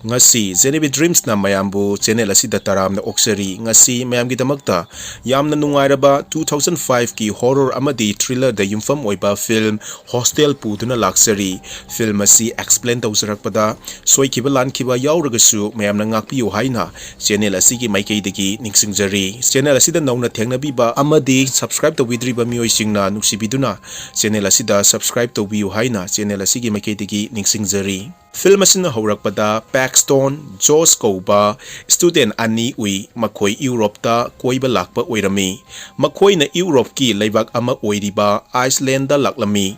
ngasi Genevieve Dreams na mayambu channel asida taramna oksari ngasi mayamgi damakta yamna nungairaba 2005 ki horror amadi thriller da yumfam oiba film Hostel puduna laksari film asi explain tawsarakpada soikiba lankiba yauragasu mayamna ngakpiyo haina channel asigi maikeidagi ningsingjari channel asida nauna thengnabiba amadi subscribe tawidriba miyoisingna nuksibiduna channel asida subscribe tawbiyo haina channel asigi maikeidagi ningsingjari film asina haurakpada Paxton Josh Kouba student ani ui makoi Europe ta koiba lakpa oirami makoi na Europe ki leibak ama oiriba Iceland da laklami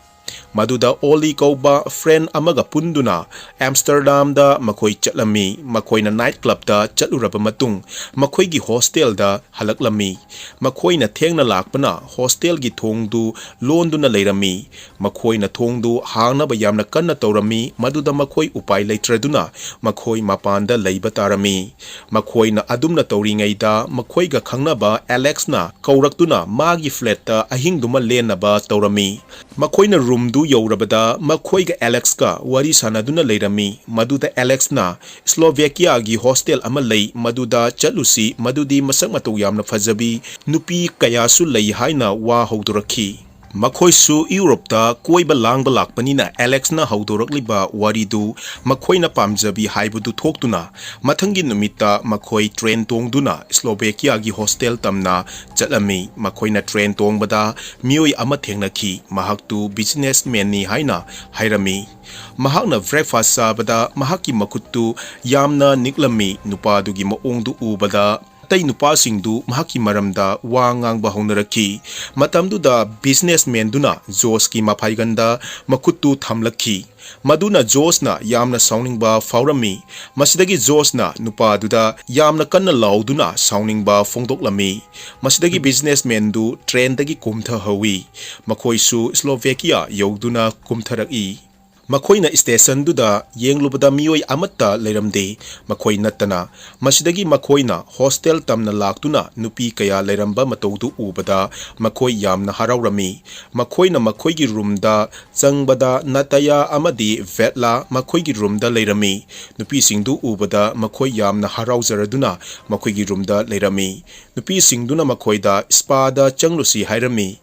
maduda Oli Kouba friend amaga punduna Amsterdam da makoi chatlami makoi na night club da chatluraba matung makoi gi hostel da halaklami makoi na thengna lakpana hostel gi thongdu londuna leirami makoi na thongdu hangna ba yamna kanna tawrami maduda makoi upai leitraduna makoi mapanda leiba tarami makoi na adumna tawringaida makoi ga khangnaba Alex na kauraktuna magi flat ta ahingduma lenaba tawrami makoi na room du yaurabada makoi ga Alex ka wari sanaduna leirami maduda Alex na Slovakia gi hostel ama lei maduda chatlusi madudi masak matau yamna fajabi nupi kayasu lei haina wa haudurakhi makhoisu Europe ta koiba langba lakpanina Alex na haudorakliba waridu makhoina pamjabi haibudu thoktuna mathangi numita makhoi train tongduna Slovakia gi hostel tamna chalami makhoina train tongbada mioi ama thengnakhi mahaktu businessman ni haina hairami mahakna breakfast sabada mahaki makuttu yamna niklami nupadugi maongdu ubada tay nupasingdu mahaki maramda wa ngangba hongnarakhi matamduda businessman duna Josh ki maphaiganda makuttu thamlakhi maduna Josh na yamna sauningba faurami masidagi Josh na nupaduda yamna kanna lauduna sauningba fongdoklami masidagi businessman du train dagi kumtha hawi makhoisu Slovakia yogduna kumtharaki makhoina station duda yenglubada mioi amatta leiramde makhoi natana masidagi makhoina hostel tamna laktuna nupi kaya leiramba mataudu ubada makhoi yamna haraurami makhoina makhoigi roomda changbada nataya amadi vetla makhoigi roomda leirami nupi singdu ubada makhoi yamna haraujraduna makhoigi roomda leirami nupi singduna makhoida spada changlusi hairami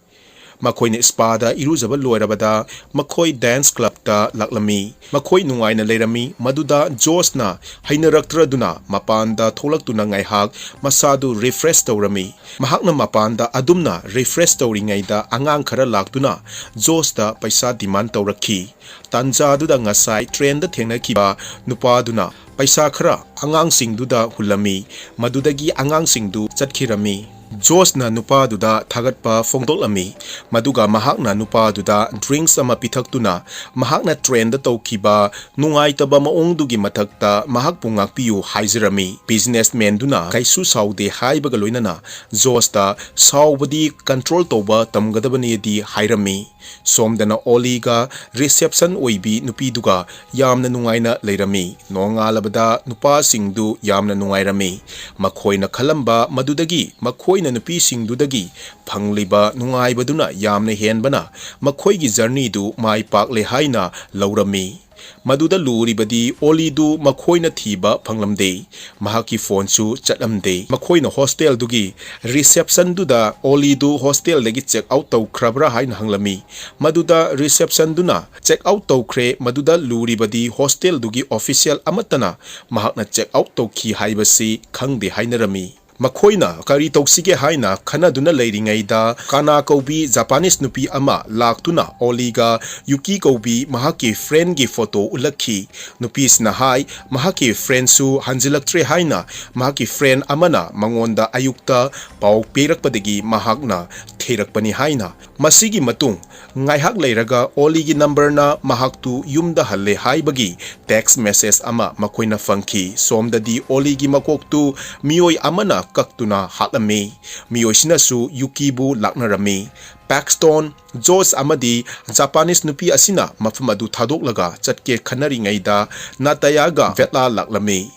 makhoina spada iruzaba loirabada makhoi dance club ta laklami makhoi nungaina leirami maduda Josh na hainaraktra mapanda tholaktuna ngaihak masadu refresh tawrami mahakna mapanda adumna refresh tawringaida angang khara laktuna Josh ta paisa demand tawrakhi tanja duda ngasai train da thengnakiba nupaduna paisa khara angang singduda hulami madudagi angang singdu chatkhirami Josh na nupa duda thagatpa fongdoklami maduga mahakna nupa duda drinks ama pithaktuna mahakna train da tawkiba nungaitaba maongdugi mathakta mahak pungakpiu haizirami businessman duna kaisu saude haibaga loinana Josh ta saubadi control toba tamgadabani di hairami somdana Oliga reception oibi nupi duga yamna nungaina leirami nongalabada nupa singdu yamna nungairami makhoina khalamba madudagi makhoina nupi singdudagi phangliba nungaibaduna yamna henbana makhoigi journey du mai pakle haina laurami maduda luribadi Olidu makhoina thiba phanglamde mahaki phone chu chatlamde makhoina hostel dugi reception duda Olidu hostel legi check out taw khrabra haina hanglami maduda reception duna check out taw khre maduda luribadi hostel dugi official amatana mahakna check out taw khi haibasi khangde hainarami makhoina kari toksige haina khanaduna leiringaida kana kobi Japanese nupi ama laktuna Oliga Yuki kobi mahaki friend gi photo ulakhi nupis na hai mahaki friend su hanjilaktre haina mahaki friend amana mangonda ayukta pau perakpadagi mahakna therakpani haina masigi matung ngaihak leiraga Oligi number na mahaktu yumda halle haibagi text message ama makhoina fangki somdadi Oligi makoktu mioi amana kaktuna hatlami miyoisina su Yukibu laknarami Paxton Josh amadi Japanese nupi asina mafam adu thadoklaga chatke khanari ngaida natayaga vetla laklami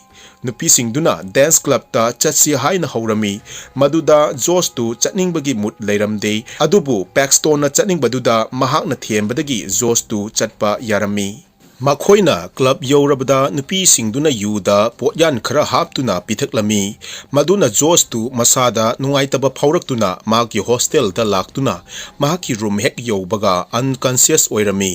nupi singduna dance club ta chatsi haina haurami maduda Josh tu chatningbagi mut leiramde adubu Paxton na chatningbaduda mahakna thembadagi Josh tu chatpa yarami ꯃꯈꯣꯏꯅ club ꯌꯧꯔꯕꯗ ꯅꯨꯄꯤꯁꯤꯡꯗꯨꯅ ꯌꯨꯗ ꯄꯣꯠꯌꯥꯟ ꯈꯔ ꯍꯥꯞꯇꯨꯅ ꯄꯤꯊꯛꯂꯝꯃꯤ ꯃꯗꯨꯅ ꯖꯣꯁꯇꯨ ꯃꯁꯥꯗ ꯅꯨꯡꯉꯥꯏꯇꯕ ꯐꯥꯎꯔꯛꯇꯨꯅ ꯃꯍꯥꯛꯀꯤ ꯍꯣꯁꯇꯦꯜꯗ ꯂꯥꯛꯇꯨꯅ ꯃꯍꯥꯛꯀꯤ ꯔꯨꯝ ꯍꯦꯛ ꯌꯧꯕꯒ ꯑꯟꯀꯟꯁꯤꯌꯁ ꯑꯣꯏꯔꯝꯃꯤ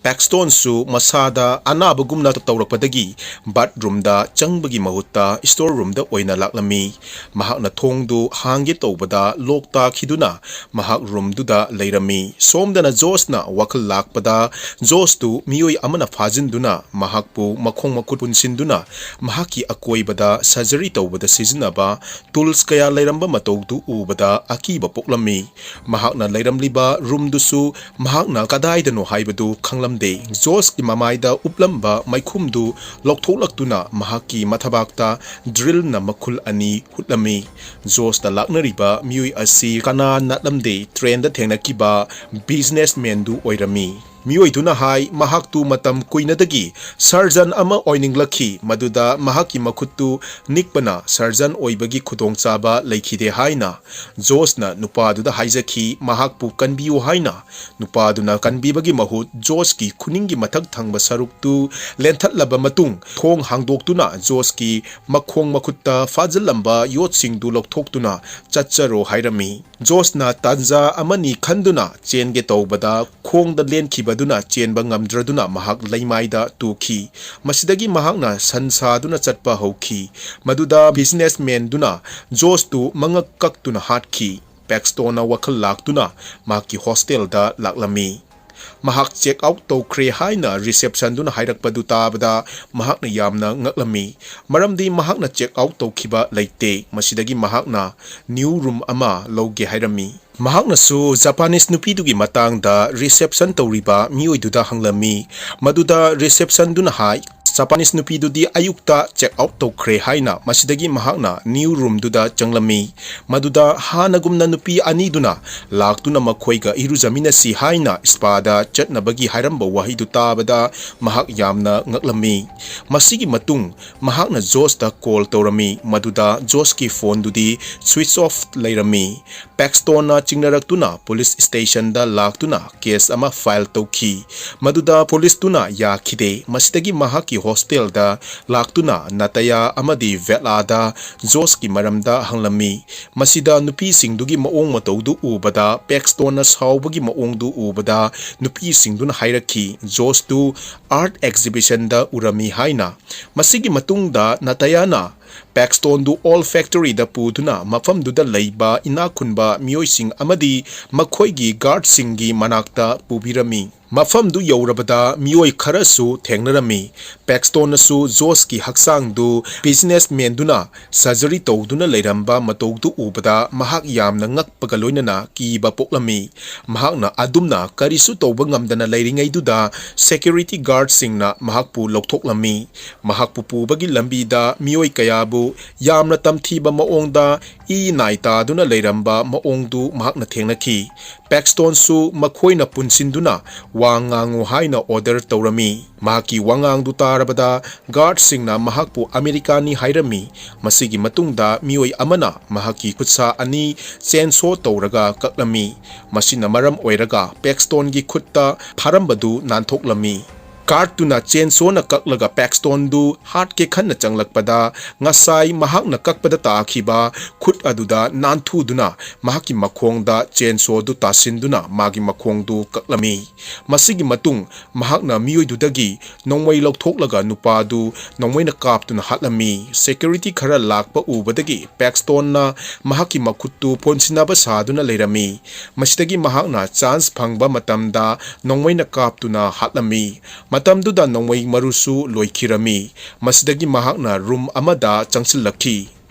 ꯄꯦꯛꯁꯇꯣꯟꯁꯨ ꯃꯁꯥꯗ ꯑꯅꯥꯕꯒꯨꯝꯅ ꯇꯧꯔꯛꯄꯗꯒꯤ ꯕꯥꯠꯔꯨꯝꯗ ꯆꯪꯕꯒꯤ ꯃꯍꯨꯠꯇ ꯁ꯭ꯇꯣꯔ ꯔꯨꯝꯗ ꯑꯣꯏꯅ ꯂꯥꯛꯂꯝꯃꯤ ꯃꯍꯥꯛꯅ ꯊꯣꯡꯗꯨ ꯍꯥꯡꯒꯦ ꯇꯧꯕꯗ ꯂꯣꯛ ꯇꯥꯈꯤꯗꯨꯅ ꯃꯍꯥꯛ ꯔꯨꯝꯗꯨꯗ ꯂꯩꯔꯝꯃꯤ ꯁꯣꯝꯗꯅ ꯖꯣꯁꯅ ꯋꯥꯈꯜ ꯂꯥꯛꯄꯗ ꯖꯣꯁꯇꯨ ꯃꯤꯑꯣꯏ ꯑꯃꯅ ꯐꯥꯖꯤꯟꯗꯨꯅ ꯃꯍꯥꯛꯄꯨ ꯃꯈꯣꯡ ꯃꯈꯨꯠ ꯄꯨꯟꯁꯤꯟꯗꯨꯅ ꯃꯍꯥꯛꯀꯤ ꯑꯀꯣꯏꯕꯗ ꯁꯔꯖꯔꯤ ꯇꯧꯕꯗ ꯁꯤꯖꯤꯟꯅꯕ ꯇꯨꯜꯁ ꯀꯌꯥ ꯂꯩꯔꯝꯕ ꯃꯇꯧꯗꯨ ꯎꯕꯗ ꯑꯀꯤꯕ ꯄꯣꯛꯂꯝꯃꯤ ꯃꯍꯥꯛꯅ ꯂꯩꯔꯝꯂꯤꯕ ꯔꯨꯝꯗꯨꯁꯨ ꯃꯍꯥꯛꯅ ꯀꯗꯥꯏꯗꯅꯣ ꯍꯥꯏꯕꯗꯨ ꯈꯪꯂꯝꯗꯦ ꯖꯣꯁꯀꯤ ꯃꯃꯥꯏꯗ ꯎꯞꯂꯝꯕ ꯃꯩꯈꯨꯝꯗꯨ ꯂꯧꯊꯣꯛꯂꯛꯇꯨꯅ ꯃꯍꯥꯛꯀꯤ ꯃꯊꯕꯥꯛꯇ ꯗ꯭ꯔꯤꯜꯅ ꯃꯈꯨꯜ ꯑꯅꯤ ꯍꯨꯠꯂꯝꯃꯤ ꯖꯣꯁꯅ ꯂꯥꯛꯅꯔꯤꯕ ꯃꯤꯑꯣꯏ ꯑꯁꯤ ꯀꯅꯥ ꯅꯠꯂꯝꯗꯦ ꯇ꯭ꯔꯦꯟꯗ ꯊꯦꯡꯅꯈꯤꯕ ꯕꯤꯖꯤꯅꯦꯁꯃꯦꯟꯗꯨ ꯑꯣꯏꯔꯝꯃꯤ ꯃꯤꯑꯣꯏꯗꯨꯅ ꯍꯥꯏ ꯃꯍꯥꯛꯇꯨ ꯃꯇꯝ ꯀꯨꯏꯅꯗꯒꯤ ꯁꯔꯖꯟ ꯑꯃ ꯑꯣꯏꯅꯤꯡꯂꯛꯈꯤ ꯃꯗꯨꯗ ꯃꯍꯥꯛꯀꯤ ꯃꯈꯨꯠꯇꯨ ꯅꯤꯛꯄꯅ ꯁꯔꯖꯟ ꯑꯣꯏꯕꯒꯤ ꯈꯨꯗꯣꯡꯆꯥꯕ ꯂꯩꯈꯤꯗꯦ ꯍꯥꯏꯅ ꯖꯣꯁꯅ ꯅꯨꯄꯥꯗꯨꯗ ꯍꯥꯏꯖꯈꯤ ꯃꯍꯥꯛꯄꯨ ꯀꯟꯕꯤꯌꯨ ꯍꯥꯏꯅ ꯅꯨꯄꯥꯗꯨꯅ ꯀꯟꯕꯤꯕꯒꯤ ꯃꯍꯨꯠ ꯖꯣꯁꯀꯤ ꯈꯨꯅꯤꯡꯒꯤ ꯃꯊꯛ ꯊꯪꯕ ꯁꯔꯨꯛꯇꯨ ꯂꯦꯟꯊꯠꯂꯕ ꯃꯇꯨꯡ ꯊꯣꯡ ꯍꯥꯡꯗꯣꯛꯇꯨꯅ ꯖꯣꯁꯀꯤ ꯃꯈꯣꯡ ꯃꯈꯨꯠꯇ ꯐꯥꯖꯤꯜꯂꯝꯕ ꯌꯣꯠꯁꯤꯡꯗꯨ ꯂꯧꯊꯣꯛꯇꯨꯅ ꯆꯠꯆꯔꯣ ꯍꯥꯏꯔꯝꯃꯤ ꯖꯣꯁꯅ ꯇꯥꯟꯖꯥ ꯑꯃꯅꯤ ꯈꯟꯗꯨꯅ ꯆꯦꯟꯒꯦ ꯇꯧꯕꯗ ꯈꯣꯡꯗ ꯂꯦꯟꯈꯤꯕꯗꯨꯅ ꯆꯦꯟꯕ ꯉꯝꯗ꯭ꯔꯗꯨꯅ ꯃꯍꯥꯛ ꯂꯩꯃꯥꯏꯗ ꯇꯨꯈꯤ ꯃꯁꯤꯗꯒꯤ ꯃꯍꯥꯛꯅ ꯁꯟ ꯁꯥꯗꯨꯅ ꯆꯠꯄ ꯍꯧꯈꯤ ꯃꯗꯨꯗ ꯕꯤꯖꯤꯅꯦꯁꯃꯦꯟꯗꯨꯅ ꯖꯣꯁꯇꯨ ꯃꯉꯛ ꯀꯛꯇꯨꯅ ꯍꯥꯠꯈꯤ ꯄꯦꯛꯁꯇꯣꯟꯅ ꯋꯥꯈꯜ ꯂꯥꯛꯇꯨꯅ ꯃꯍꯥꯛꯀꯤ ꯍꯣꯁꯇꯦꯜꯗ ꯂꯥꯛꯂꯝꯃꯤ ꯃꯍꯥꯛ ꯆꯦꯛ ꯑꯥꯎꯠ ꯇꯧꯈ꯭ꯔꯦ ꯍꯥꯏꯅ ꯔꯤꯁꯦꯞꯁꯟꯗꯨꯅ ꯍꯥꯏꯔꯛꯄꯗꯨ ꯇꯥꯕꯗ ꯃꯍꯥꯛꯅ ꯌꯥꯝꯅ ꯉꯛꯂꯝꯃꯤ ꯃꯔꯝꯗꯤ ꯃꯍꯥꯛꯅ ꯆꯦꯛ ꯑꯥꯎꯠ ꯇꯧꯈꯤꯕ ꯂꯩꯇꯦ ꯃꯁꯤꯗꯒꯤ ꯃꯍꯥꯛꯅ ꯅ꯭ꯌꯨ ꯔꯨꯝ ꯑꯃ ꯂꯧꯒꯦ ꯍꯥꯏꯔꯝꯃꯤ ꯃꯍꯥꯛꯅꯁꯨ ꯖꯄꯥꯅꯤꯁ ꯅꯨꯄꯤꯗꯨꯒꯤ ꯃꯇꯥꯡꯗ ꯔꯤꯁꯦꯞꯁꯟ ꯇꯧꯔꯤꯕ ꯃꯤꯑꯣꯏꯗꯨꯗ ꯍꯪꯂꯝꯃꯤ ꯃꯗꯨꯗ ꯔꯤꯁꯦꯞꯁꯟꯗꯨꯅ ꯍꯥꯏ ꯖꯄꯥꯅꯤꯁ ꯅꯨꯄꯤꯗꯨꯗꯤ ꯑꯌꯨꯛꯇ ꯆꯦꯛ ꯑꯥꯎꯠ ꯇꯧꯈ꯭ꯔꯦ ꯍꯥꯏꯅ ꯃꯁꯤꯗꯒꯤ ꯃꯍꯥꯛꯅ ꯅ꯭ꯌꯨ ꯔꯨꯝꯗꯨꯗ ꯆꯪꯂꯝꯃꯤ ꯃꯗꯨꯗ ꯍꯥꯟꯅꯒꯨꯝꯅ ꯅꯨꯄꯤ ꯑꯅꯤꯗꯨꯅ ꯂꯥꯛꯇꯨꯅ ꯃꯈꯣꯏꯒ ꯏꯔꯨꯖꯃꯤꯟꯅꯁꯤ ꯍꯥꯏꯅ ꯁ꯭ꯄꯥꯗ ꯆꯠꯅꯕꯒꯤ ꯍꯥꯏꯔꯝꯕ ꯋꯥꯍꯩꯗꯨ ꯇꯥꯕꯗ ꯃꯍꯥꯛ ꯌꯥꯝꯅ ꯉꯛꯂꯝꯃꯤ ꯃꯁꯤꯒꯤ ꯃꯇꯨꯡ ꯃꯍꯥꯛꯅ ꯖꯣꯁꯇ ꯀꯣꯜ ꯇꯧꯔꯝꯃꯤ ꯃꯗꯨꯗ ꯖꯣꯁꯀꯤ ꯐꯣꯟꯗꯨꯗꯤ ꯁ꯭ꯋꯤꯆ ꯑꯣꯐ ꯂꯩꯔꯝꯃꯤ ꯄꯦꯛꯁꯇꯣꯟꯅ ꯆꯤꯡꯅꯔꯛꯇꯨꯅ ꯄꯨꯂꯤꯁ ꯁ꯭ꯇꯦꯁꯟꯗ ꯂꯥꯛꯇꯨꯅ ꯀꯦꯁ ꯑꯃ ꯐꯥꯏꯜ ꯇꯧꯈꯤ ꯃꯗꯨꯗ ꯄꯨꯂꯤꯁꯇꯨꯅ ꯌꯥꯈꯤꯗꯦ ꯃꯁꯤꯗꯒꯤ ꯃꯍꯥꯛꯀꯤ ꯍꯣꯁꯇꯦꯜꯗ ꯂꯥꯛꯇꯨꯅ ꯅꯇꯌꯥ ꯑꯃꯗꯤ ꯚꯦꯠꯂꯥꯗ ꯖꯣꯁꯀꯤ ꯃꯔꯝꯗ ꯍꯪꯂꯝꯃꯤ ꯃꯁꯤꯗ ꯅꯨꯄꯤꯁꯤꯡꯗꯨꯒꯤ ꯃꯑꯣꯡ ꯃꯇꯧꯗꯨ ꯎꯕꯗ ꯄꯦꯛꯁꯇꯣꯟꯅ ꯁꯥꯎꯕꯒꯤ ꯃꯑꯣꯡꯗꯨ ꯎꯕꯗ ꯅꯨꯄꯤꯁꯤꯡꯗꯨꯅ ꯍꯥꯏꯔꯛꯈꯤ ꯖꯣꯁꯇꯨ ꯑꯥꯔꯠ ꯑꯦꯛꯖꯤꯕꯤꯁꯟꯗ ꯎꯔꯝꯃꯤ ꯍꯥꯏꯅ ꯃꯁꯤꯒꯤ ꯃꯇꯨꯡꯗ ꯅꯇꯌꯥꯅ ꯄꯦꯛꯁꯇꯣꯟꯗꯨ ꯑꯣꯜ ꯐꯦꯛꯇꯔꯤꯗ ꯄꯨꯗꯨꯅ ꯃꯐꯝꯗꯨꯗ ꯂꯩꯕ ꯏꯅꯥꯛ ꯈꯨꯟꯕ ꯃꯤꯑꯣꯏꯁꯤꯡ ꯑꯃꯗꯤ ꯃꯈꯣꯏꯒꯤ ꯒꯥꯔꯗꯁꯤꯡꯒꯤ ꯃꯅꯥꯛꯇ ꯄꯨꯕꯤꯔꯝꯃꯤ ꯃꯐꯝꯗꯨ ꯌꯧꯔꯕꯗ ꯃꯤꯑꯣꯏ ꯈꯔꯁꯨ ꯊꯦꯡꯅꯔꯝꯃꯤ ꯄꯦꯛꯁꯇꯣꯟꯅꯁꯨ ꯖꯣꯁꯀꯤ ꯍꯛꯆꯥꯡꯗꯨ ꯕꯤꯖꯤꯅꯦꯁꯃꯦꯟꯗꯨꯅ ꯁꯔꯖꯔꯤ ꯇꯧꯗꯨꯅ ꯂꯩꯔꯝꯕ ꯃꯇꯧꯗꯨ ꯎꯕꯗ ꯃꯍꯥꯛ ꯌꯥꯝꯅ ꯉꯛꯄꯒ ꯂꯣꯏꯅꯅ ꯀꯤꯕ ꯄꯣꯛꯂꯝꯃꯤ ꯃꯍꯥꯛꯅ ꯑꯗꯨꯝꯅ ꯀꯔꯤꯁꯨ ꯇꯧꯕ ꯉꯝꯗꯅ ꯂꯩꯔꯤꯉꯩꯗꯨꯗ ꯁꯦꯀ꯭ꯌꯨꯔꯤꯇꯤ ꯒꯥꯔꯗꯁꯤꯡꯅ ꯃꯍꯥꯛꯄꯨ ꯂꯧꯊꯣꯛꯂꯝꯃꯤ ꯃꯍꯥꯛꯄꯨ ꯄꯨꯕꯒꯤ ꯂꯝꯕꯤꯗ ꯃꯤꯑꯣꯏ ꯀꯌꯥꯕꯨ ꯌꯥꯝꯅ ꯇꯝꯊꯤꯕ ꯃꯑꯣꯡꯗ ꯏ ꯅꯥꯏ ꯇꯥꯗꯨꯅ ꯂꯩꯔꯝꯕ ꯃꯑꯣꯡꯗꯨ ꯃꯍꯥꯛꯅ ꯊꯦꯡꯅꯈꯤ ꯄꯦꯛꯁꯇꯣꯟꯁꯨ ꯃꯈꯣꯏꯅ ꯄꯨꯟꯁꯤꯟꯗꯨꯅ ꯋꯥ ꯉꯥꯡꯉꯨ ꯍꯥꯏꯅ ꯑꯣꯔꯗꯔ ꯇꯧꯔꯝꯃꯤ ꯃꯍꯥꯛꯀꯤ ꯋꯥꯉꯥꯡꯗꯨ ꯇꯥꯔꯕꯗ ꯒꯥꯔꯗꯁꯤꯡꯅ ꯃꯍꯥꯛꯄꯨ ꯑꯃꯦꯔꯤꯀꯥꯅꯤ ꯍꯥꯏꯔꯝꯃꯤ ꯃꯁꯤꯒꯤ ꯃꯇꯨꯡꯗ ꯃꯤꯑꯣꯏ ꯑꯃꯅ ꯃꯍꯥꯛꯀꯤ ꯈꯨꯠꯁꯥ ꯑꯅꯤ ꯆꯦꯟꯁꯣ ꯇꯧꯔꯒ ꯀꯛꯂꯝꯃꯤ ꯃꯁꯤꯅ ꯃꯔꯝ ꯑꯣꯏꯔꯒ ꯄꯦꯛꯁꯇꯣꯟꯒꯤ ꯈꯨꯠꯇ ꯐꯥꯔꯝꯕꯗꯨ ꯅꯥꯟꯊꯣꯛꯂꯝꯃꯤ ꯒꯥꯔꯗꯇꯨꯅ ꯆꯦꯟꯁꯣꯅ ꯀꯛꯂꯒ ꯄꯦꯛꯁꯇꯣꯟꯗꯨ ꯍꯥꯠꯀꯦ ꯈꯟꯅ ꯆꯪꯂꯛꯄꯗ ꯉꯁꯥꯏ ꯃꯍꯥꯛꯅ ꯀꯛꯄꯗ ꯇꯥꯈꯤꯕ ꯈꯨꯠ ꯑꯗꯨꯗ ꯅꯥꯟꯊꯨꯗꯨꯅ ꯃꯍꯥꯛꯀꯤ ꯃꯈꯣꯡꯗ ꯆꯦꯟꯁꯣꯗꯨ ꯇꯥꯁꯤꯟꯗꯨꯅ ꯃꯥꯒꯤ ꯃꯈꯣꯡꯗꯨ ꯀꯛꯂꯝꯃꯤ ꯃꯁꯤꯒꯤ ꯃꯇꯨꯡ ꯃꯍꯥꯛꯅ ꯃꯤꯑꯣꯏꯗꯨꯗꯒꯤ ꯅꯣꯡꯃꯩ ꯂꯧꯊꯣꯛꯂꯒ ꯅꯨꯄꯥꯗꯨ ꯅꯣꯡꯃꯩꯅ ꯀꯥꯞꯇꯨꯅ ꯍꯥꯠꯂꯝꯃꯤ ꯁꯦꯀ꯭ꯌꯨꯔꯤꯇꯤ ꯈꯔ ꯂꯥꯛꯄ ꯎꯕꯗꯒꯤ ꯄꯦꯛꯁꯇꯣꯟꯅ ꯃꯍꯥꯛꯀꯤ ꯃꯈꯨꯠꯇꯨ ꯄꯣꯟꯁꯤꯟꯅꯕ ꯁꯥꯗꯨꯅ ꯂꯩꯔꯝꯃꯤ ꯃꯁꯤꯗꯒꯤ ꯃꯍꯥꯛꯅ ꯆꯥꯟꯁ ꯐꯪꯕ ꯃꯇꯝꯗ ꯅꯣꯡꯃꯩꯅ ꯀꯥꯞꯇꯨꯅ ꯍꯥꯠꯂꯝꯃꯤ ꯃꯇꯝꯗꯨꯗ ꯅꯣꯡꯃꯩ ꯃꯔꯨꯁꯨ ꯂꯣꯏꯈꯤꯔꯝꯃꯤ ꯃꯁꯤꯗꯒꯤ ꯃꯍꯥꯛꯅ ꯔꯨꯝ ꯑꯃꯗ ꯆꯪꯁꯤꯜꯂꯛꯈꯤ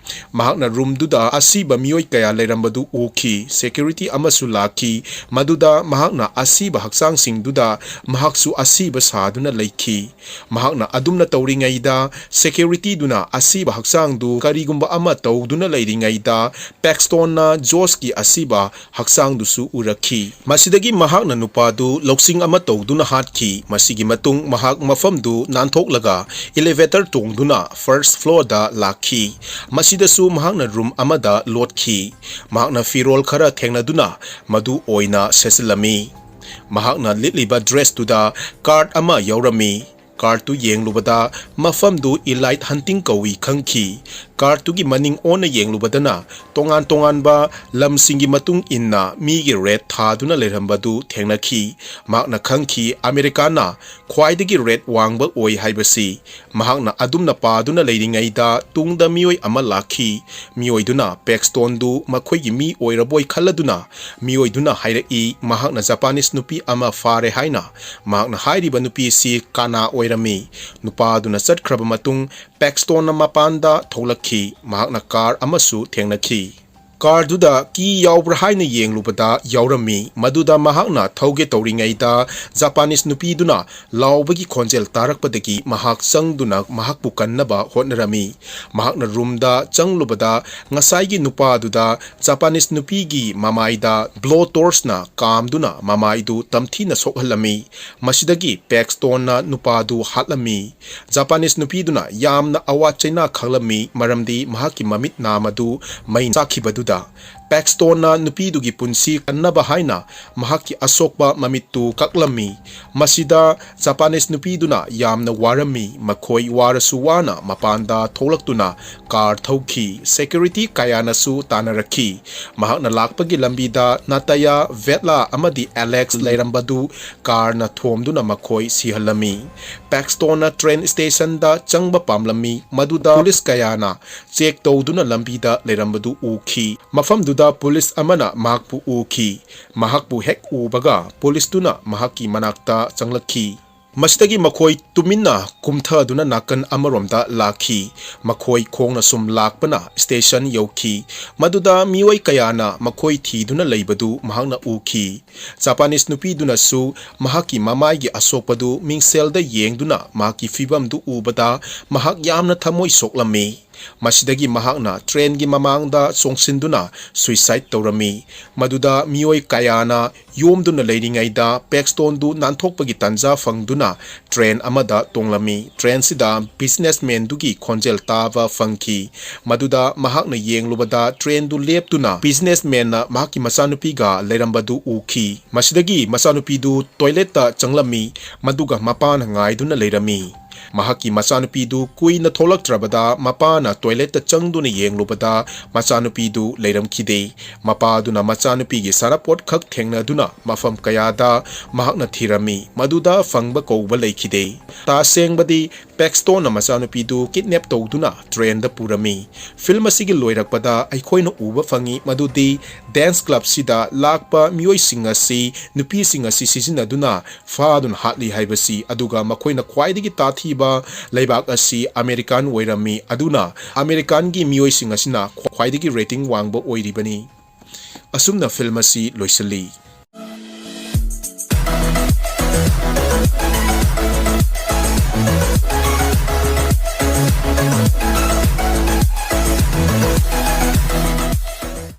ꯃꯍꯥꯛꯅ ꯔꯨꯝꯗꯨꯗ ꯑꯁꯤꯕ ꯃꯤꯑꯣꯏ ꯀꯌꯥ ꯂꯩꯔꯝꯕꯗꯨ ꯎꯈꯤ ꯁꯦꯀ꯭ꯌꯨꯔꯤꯇꯤ ꯑꯃꯁꯨ ꯂꯥꯛꯈꯤ ꯃꯗꯨꯗ ꯃꯍꯥꯛꯅ ꯑꯁꯤꯕ ꯍꯛꯆꯥꯡꯁꯤꯡꯗꯨꯗ ꯃꯍꯥꯛꯁꯨ ꯑꯁꯤꯕ ꯁꯥꯗꯨꯅ ꯂꯩꯈꯤ ꯃꯍꯥꯛꯅ ꯑꯗꯨꯝꯅ ꯇꯧꯔꯤꯉꯩꯗ ꯁꯦꯀ꯭ꯌꯨꯔꯤꯇꯤꯗꯨꯅ ꯑꯁꯤꯕ ꯍꯛꯆꯥꯡꯗꯨ ꯀꯔꯤꯒꯨꯝꯕ ꯑꯃ ꯇꯧꯗꯨꯅ ꯂꯩꯔꯤꯉꯩꯗ ꯄꯦꯛꯁꯇꯣꯟꯅ ꯖꯣꯁꯀꯤ ꯑꯁꯤꯕ ꯍꯛꯆꯥꯡꯗꯨꯁꯨ ꯎꯔꯛꯈꯤ ꯃꯁꯤꯗꯒꯤ ꯃꯍꯥꯛꯅ ꯅꯨꯄꯥꯗꯨ ꯂꯧꯁꯤꯡ ꯑꯃ ꯇꯧꯗꯨꯅ ꯍꯥꯠꯈꯤ ꯃꯁꯤꯒꯤ ꯃꯇꯨꯡ ꯃꯍꯥꯛ ꯃꯐꯝꯗꯨ ꯅꯥꯟꯊꯣꯛꯂꯒ ꯏꯂꯤꯚꯦꯇꯔ ꯇꯣꯡꯗꯨꯅ ꯐꯥꯔꯁꯠ ꯐ꯭ꯂꯣꯔꯗ ꯂꯥꯛꯈꯤ ꯃꯁꯤꯗꯁꯨ ꯃꯍꯥꯛꯅ ꯔꯨꯝ ꯑꯃꯗ ꯂꯣꯠꯈꯤ ꯃꯍꯥꯛꯅ ꯐꯤꯔꯣꯜ ꯈꯔ ꯊꯦꯡꯅꯗꯨꯅ ꯃꯗꯨ ꯑꯣꯏꯅ ꯁꯦꯠꯆꯤꯜꯂꯝꯃꯤ ꯃꯍꯥꯛꯅ ꯂꯤꯠꯂꯤꯕ ꯗ꯭ꯔꯦꯁꯇꯨꯗ ꯀꯥꯔꯗ ꯑꯃ ꯌꯥꯎꯔꯝꯃꯤ ꯀꯥꯔꯇꯨ ꯌꯦꯡꯂꯨꯕꯗ ꯃꯐꯝꯗꯨ ꯏꯂꯥꯏꯠ ꯍꯟꯇꯤꯡ ꯀꯧꯏ ꯈꯪꯈꯤ꯫ ꯀꯥꯔꯇꯨꯒꯤ ꯃꯅꯤꯡ ꯑꯣꯟꯅ ꯌꯦꯡꯂꯨꯕꯗꯅ ꯇꯣꯉꯥꯟ ꯇꯣꯉꯥꯟꯕ ꯂꯝꯁꯤꯡꯒꯤ ꯃꯇꯨꯡ ꯏꯟꯅ ꯃꯤꯒꯤ ꯔꯦꯠ ꯊꯥꯗꯨꯅ ꯂꯩꯔꯝꯕꯗꯨ ꯊꯦꯡꯅꯈꯤ꯫ ꯃꯍꯥꯛꯅ ꯈꯪꯈꯤ ꯑꯃꯦꯔꯤꯀꯥꯅ ꯈ꯭ꯋꯥꯏꯗꯒꯤ ꯔꯦꯠ ꯋꯥꯡꯕ ꯑꯣꯏ ꯍꯥꯏꯕꯁꯤ꯫ ꯃꯍꯥꯛꯅ ꯑꯗꯨꯝꯅ ꯄꯥꯗꯨꯅ ꯂꯩꯔꯤꯉꯩꯗ ꯇꯨꯡꯗ ꯃꯤꯑꯣꯏ ꯑꯃ ꯂꯥꯛꯈꯤ꯫ ꯃꯤꯑꯣꯏꯗꯨꯅ ꯄꯦꯛꯁꯇꯣꯟꯗꯨ ꯃꯈꯣꯏꯒꯤ ꯃꯤ ꯑꯣꯏꯔꯕꯣꯏ ꯈꯜꯂꯗꯨꯅ ꯃꯤꯑꯣꯏꯗꯨꯅ ꯍꯥꯏꯔꯛꯏ ꯃꯍꯥꯛꯅ ꯖꯄꯥꯅꯤꯁ ꯅꯨꯄꯤ ꯑꯃ ꯐꯥꯔꯦ ꯍꯥꯏꯅ꯫ ꯃꯍꯥꯛꯅ ꯍꯥꯏꯔꯤꯕ ꯅꯨꯄꯤꯁꯤ ꯀꯥꯅꯥ ꯑꯣꯏꯔꯝꯃꯤ꯫ ꯅꯨꯄꯥꯗꯨꯅ ꯆꯠꯈ꯭ꯔꯕ ꯃꯇꯨꯡ ꯄꯦꯛꯁꯇꯣꯟꯅ ꯃꯄꯥꯟꯗ ꯊꯣꯛꯂꯛꯈꯤ꯫ ꯃꯍꯥꯛꯅ ꯀꯥꯔ ꯑꯃꯁꯨ ꯊꯦꯡꯅꯈꯤ꯫ ꯀꯥꯔꯗꯨꯗ ꯀꯤ ꯌꯥꯎꯕ꯭ꯔꯥ ꯍꯥꯏꯅ ꯌꯦꯡꯂꯨꯕꯗ ꯌꯥꯎꯔꯝꯃꯤ꯫ ꯃꯗꯨꯗ ꯃꯍꯥꯛꯅ ꯊꯧꯒꯦ ꯇꯧꯔꯤꯉꯩꯗ ꯖꯄꯥꯅꯤꯁ ꯅꯨꯄꯤꯗꯨꯅ ꯂꯥꯎꯕꯒꯤ ꯈꯣꯟꯖꯦꯜ ꯇꯥꯔꯛꯄꯗꯒꯤ ꯃꯍꯥꯛ ꯆꯪꯗꯨꯅ ꯃꯍꯥꯛꯄꯨ ꯀꯟꯅꯕ ꯍꯣꯠꯅꯔꯝꯃꯤ꯫ ꯃꯍꯥꯛꯅ ꯔꯨꯝꯗ ꯆꯪꯂꯨꯕꯗ ꯉꯁꯥꯏꯒꯤ ꯅꯨꯄꯥꯗꯨꯗ ꯖꯄꯥꯅꯤꯁ ꯅꯨꯄꯤꯒꯤ ꯃꯃꯥꯏꯗ ꯕ꯭ꯂꯣ ꯇꯣꯔꯆꯅ ꯀꯥꯝꯗꯨꯅ ꯃꯃꯥꯏꯗꯨ ꯇꯝꯊꯤꯅ ꯁꯣꯛꯍꯜꯂꯝꯃꯤ꯫ ꯃꯁꯤꯗꯒꯤ ꯄꯦꯛꯁꯇꯣꯟꯅ ꯅꯨꯄꯥꯗꯨ ꯍꯥꯠꯂꯝꯃꯤ꯫ ꯖꯄꯥꯅꯤꯁ ꯅꯨꯄꯤꯗꯨꯅ ꯌꯥꯝꯅ ꯑꯋꯥ ꯆꯩꯅꯥ ꯈꯪꯂꯝꯃꯤ ꯃꯔꯝꯗꯤ ꯃꯍꯥꯛꯀꯤ ꯃꯃꯤꯠ ꯅꯥꯝꯃꯗꯨ ꯃꯩ ꯆꯥꯛꯈꯤꯕꯗꯨꯗ꯫ ꯄꯦꯛꯁꯇꯣꯟꯅ ꯅꯨꯄꯤꯗꯨꯒꯤ ꯄꯨꯟꯁꯤ ꯀꯟꯅꯕ ꯍꯥꯏꯅ ꯃꯍꯥꯛꯀꯤ ꯑꯁꯣꯛꯄ ꯃꯃꯤꯠꯇꯨ ꯀꯛꯂꯝꯃꯤ꯫ ꯃꯁꯤꯗ ꯖꯄꯥꯅꯤꯁ ꯅꯨꯄꯤꯗꯨꯅ ꯌꯥꯝꯅ ꯋꯥꯔꯝꯃꯤ꯫ ꯃꯈꯣꯏ ꯋꯥꯔꯁꯨ ꯋꯥꯅ ꯃꯄꯥꯟꯗ ꯊꯣꯛꯂꯛꯇꯨꯅ ꯀꯥꯔ ꯊꯧꯈꯤ꯫ ꯁꯦꯀ꯭ꯌꯨꯔꯤꯇꯤ ꯀꯌꯥꯅꯁꯨ ꯇꯥꯟꯅꯔꯛꯈꯤ꯫ ꯃꯍꯥꯛꯅ ꯂꯥꯛꯄꯒꯤ ꯂꯝꯕꯤꯗ ꯅꯥꯇꯥꯌꯥ, ꯚꯦꯠꯂꯥ ꯑꯃꯗꯤ ꯑꯦꯂꯦꯛꯁ ꯂꯩꯔꯝꯕꯗꯨ ꯀꯥꯔꯅ ꯊꯣꯝꯗꯨꯅ ꯃꯈꯣꯏ ꯁꯤꯍꯜꯂꯝꯃꯤ꯫ ꯄꯦꯛꯁꯇꯣꯟꯅ ꯇ꯭ꯔꯦꯟ ꯁ꯭ꯇꯦꯁꯟꯗ ꯆꯪꯕ ꯄꯥꯝꯂꯝꯃꯤ ꯃꯗꯨꯗ ꯄꯨꯂꯤꯁ ꯀꯌꯥꯅ ꯆꯦꯛ ꯇꯧꯗꯨꯅ ꯂꯝꯕꯤꯗ ꯂꯩꯔꯝꯕꯗꯨ ꯎꯈꯤ꯫ ꯃꯐꯝꯗꯨꯗ ꯄꯨꯂꯤꯁ ꯑꯃꯅ ꯃꯍꯥꯛꯄꯨ ꯎꯈꯤ꯫ ꯃꯍꯥꯛꯄꯨ ꯍꯦꯛ ꯎꯕꯒ ꯄꯨꯂꯤꯁꯇꯨꯅ ꯃꯍꯥꯛꯀꯤ ꯃꯅꯥꯛꯇ ꯆꯪꯂꯛꯈꯤ꯫ ꯃꯁꯤꯗꯒꯤ ꯃꯈꯣꯏ ꯇꯨꯃꯤꯟꯅ ꯀꯨꯝꯊꯗꯨꯅ ꯅꯥꯀꯟ ꯑꯃꯔꯣꯝꯗ ꯂꯥꯛꯈꯤ꯫ ꯃꯈꯣꯏ ꯈꯣꯡꯅ ꯁꯨꯝ ꯂꯥꯛꯄꯅ ꯁ꯭ꯇꯦꯁꯟ ꯌꯧꯈꯤ꯫ ꯃꯗꯨꯗ ꯃꯤꯑꯣꯏ ꯀꯌꯥꯅ ꯃꯈꯣꯏ ꯊꯤꯗꯨꯅ ꯂꯩꯕꯗꯨ ꯃꯍꯥꯛꯅ ꯎꯈꯤ꯫ ꯖꯄꯥꯅꯤꯁ ꯅꯨꯄꯤꯗꯨꯅꯁꯨ ꯃꯍꯥꯛꯀꯤ ꯃꯃꯥꯏꯒꯤ ꯑꯁꯣꯛꯄꯗꯨ ꯃꯤꯡꯁꯦꯜꯗ ꯌꯦꯡꯗꯨꯅ ꯃꯍꯥꯛꯀꯤ ꯐꯤꯚꯝꯗꯨ ꯎꯕꯗ ꯃꯍꯥꯛ ꯌꯥꯝꯅ ꯊꯃꯣꯏ ꯁꯣꯛꯂꯝꯃꯤ꯫ ꯃꯁꯤꯗꯒꯤ ꯃꯍꯥꯛꯅ ꯇ꯭ꯔꯦꯟꯒꯤ ꯃꯃꯥꯡꯗ ꯆꯣꯡꯁꯤꯟꯗꯨꯅ ꯁꯨꯏꯁꯥꯏꯗ ꯇꯧꯔꯝꯃꯤ꯫ ꯃꯗꯨꯗ ꯃꯤꯑꯣꯏ ꯀꯌꯥꯅ ꯌꯣꯝꯗꯨꯅ ꯂꯩꯔꯤꯉꯩꯗ ꯄꯦꯛꯁꯇꯣꯟꯗꯨ ꯅꯥꯟꯊꯣꯛꯄꯒꯤ ꯇꯥꯟꯖꯥ ꯐꯪꯗꯨꯅ ꯇ꯭ꯔꯦꯟ ꯑꯃꯗ ꯇꯣꯡꯂꯝꯃꯤ꯫ ꯇ꯭ꯔꯦꯟꯁꯤꯗ ꯕꯤꯖꯤꯅꯦꯁꯃꯦꯟꯗꯨꯒꯤ ꯈꯣꯟꯖꯦꯜ ꯇꯥꯕ ꯐꯪꯈꯤ꯫ ꯃꯗꯨꯗ ꯃꯍꯥꯛꯅ ꯌꯦꯡꯂꯨꯕꯗ ꯇ꯭ꯔꯦꯟꯗꯨ ꯂꯦꯞꯇꯨꯅ ꯕꯤꯖꯤꯅꯦꯁꯃꯦꯟꯅ ꯃꯍꯥꯛꯀꯤ ꯃꯆꯥꯅꯨꯄꯤꯒ ꯂꯩꯔꯝꯕꯗꯨ ꯎꯈꯤ꯫ ꯃꯁꯤꯗꯒꯤ ꯃꯆꯥꯅꯨꯄꯤꯗꯨ ꯇꯣꯏꯂꯦꯠꯇ ꯆꯪꯂꯝꯃꯤ ꯃꯗꯨꯒ ꯃꯄꯥꯅ ꯉꯥꯏꯗꯨꯅ ꯂꯩꯔꯝꯃꯤ꯫ ꯃꯍꯥꯛꯀꯤ ꯃꯆꯥꯅꯨꯄꯤꯗꯨ ꯀꯨꯏꯅ ꯊꯣꯛꯂꯛꯇ꯭ꯔꯕꯗ ꯃꯄꯥꯅ ꯇꯣꯏꯂꯦꯠꯇ ꯆꯪꯗꯨꯅ ꯌꯦꯡꯂꯨꯕꯗ ꯃꯆꯥꯅꯨꯄꯤꯗꯨ ꯂꯩꯔꯝꯈꯤꯗꯦ꯫ ꯃꯄꯥꯗꯨꯅ ꯃꯆꯥꯅꯨꯄꯤꯒꯤ ꯁꯥꯟꯅꯄꯣꯠ ꯈꯛ ꯊꯦꯡꯅꯗꯨꯅ ꯃꯐꯝ ꯀꯌꯥꯗ ꯃꯍꯥꯛꯅ ꯊꯤꯔꯝꯃꯤ ꯃꯗꯨꯗ ꯐꯪꯕ ꯀꯧꯕ ꯂꯩꯈꯤꯗꯦ꯫ ꯇꯁꯦꯡꯕꯗꯤ ꯄꯦꯛꯁꯇꯣꯟꯅ ꯃꯆꯥꯅꯨꯄꯤꯗꯨ ꯀꯤꯗꯅꯦꯞ ꯇꯧꯗꯨꯅ ꯇ꯭ꯔꯦꯟꯗ ꯄꯨꯔꯝꯃꯤ꯫ ꯐꯤꯜꯝ ꯑꯁꯤꯒꯤ ꯂꯣꯏꯔꯛꯄꯗ ꯑꯩꯈꯣꯏꯅ ꯎꯕ ꯐꯪꯏ ꯃꯗꯨꯗꯤ ꯗꯦꯟꯁ ꯀ꯭ꯂꯕꯁꯤꯗ ꯂꯥꯛꯄ ꯃꯤꯑꯣꯏꯁꯤꯡ ꯑꯁꯤ ꯅꯨꯄꯤꯁꯤꯡ ꯑꯁꯤ ꯁꯤꯖꯤꯟꯅꯗꯨꯅ ꯐꯥꯗꯨꯅ ꯍꯥꯠꯂꯤ ꯍꯥꯏꯕꯁꯤ ꯑꯗꯨꯒ ꯃꯈꯣꯏꯅ ꯈ꯭ꯋꯥꯏꯗꯒꯤ ꯇꯥꯊꯤꯕ ꯂꯩꯕꯥꯛ ꯑꯁꯤ ꯑꯃꯦꯔꯤꯀꯥꯟ ꯑꯣꯏꯔꯝꯃꯤ ꯑꯗꯨꯅ ꯑꯃꯦꯔꯤꯀꯥꯟꯒꯤ ꯃꯤꯑꯣꯏꯁꯤꯡ ꯑꯁꯤꯅ ꯈ꯭ꯋꯥꯏꯗꯒꯤ ꯔꯦꯇꯤꯡ ꯋꯥꯡꯕ ꯑꯣꯏꯔꯤꯕꯅꯤ꯫ ꯑꯁꯨꯝꯅ ꯐꯤꯜꯝ ꯑꯁꯤ ꯂꯣꯏꯁꯤꯜꯂꯤ꯫